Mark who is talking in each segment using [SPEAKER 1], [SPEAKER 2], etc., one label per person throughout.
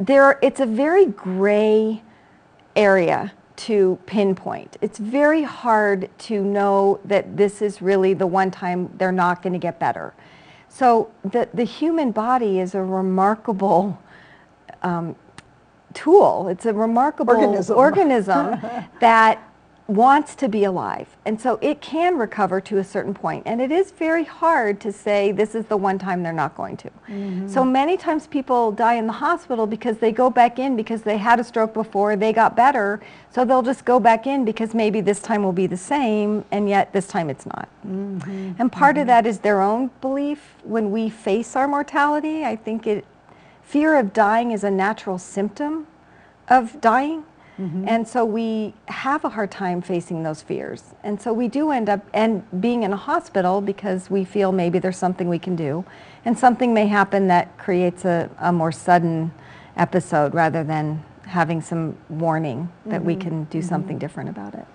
[SPEAKER 1] it's a very gray area to pinpoint. It's very hard to know that this is really the one time they're not going to get better. So the human body is a remarkable tool. It's a remarkable organism that wants to be alive. And so it can recover to a certain point. And it is very hard to say this is the one time they're not going to. Mm-hmm. So many times people die in the hospital because they go back in because they had a stroke before, they got better. So they'll just go back in because maybe this time will be the same, and yet this time it's not. Mm-hmm. And part of that is their own belief. When we face our mortality, I think fear of dying is a natural symptom of dying. Mm-hmm. And so we have a hard time facing those fears. And so we do end up being in a hospital because we feel maybe there's something we can do. And something may happen that creates a more sudden episode rather than having some warning that mm-hmm. we can do something different about it.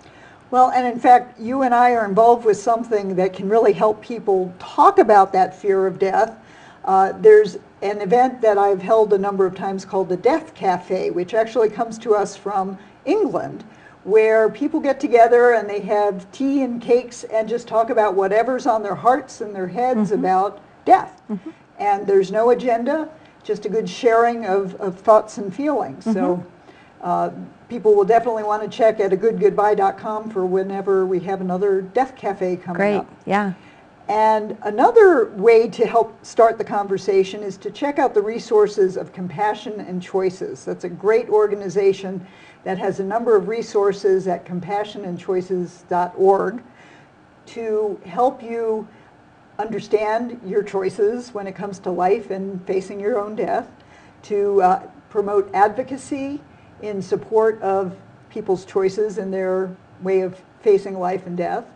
[SPEAKER 2] Well, and in fact, you and I are involved with something that can really help people talk about that fear of death. There's an event that I've held a number of times called the Death Cafe, which actually comes to us from England, where people get together and they have tea and cakes and just talk about whatever's on their hearts and their heads mm-hmm. about death. Mm-hmm. And there's no agenda, just a good sharing of thoughts and feelings. Mm-hmm. So people will definitely want to check at agoodgoodbye.com for whenever we have another Death Cafe coming up.
[SPEAKER 1] Great, yeah.
[SPEAKER 2] And another way to help start the conversation is to check out the resources of Compassion and Choices. That's a great organization that has a number of resources at compassionandchoices.org to help you understand your choices when it comes to life and facing your own death, to promote advocacy in support of people's choices and their way of facing life and death,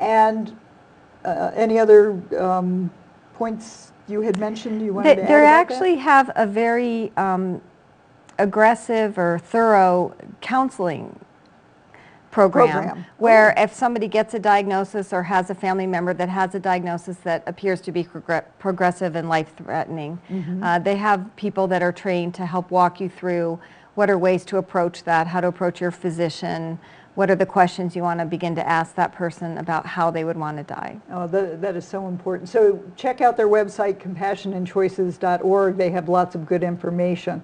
[SPEAKER 2] and any other points you had mentioned you wanted to add?
[SPEAKER 1] They actually have a very aggressive or thorough counseling program where if somebody gets a diagnosis or has a family member that has a diagnosis that appears to be progressive and life-threatening, mm-hmm. They have people that are trained to help walk you through what are ways to approach that, how to approach your physician, what are the questions you want to begin to ask that person about how they would want to die.
[SPEAKER 2] Oh, that is so important. So check out their website, compassionandchoices.org. They have lots of good information.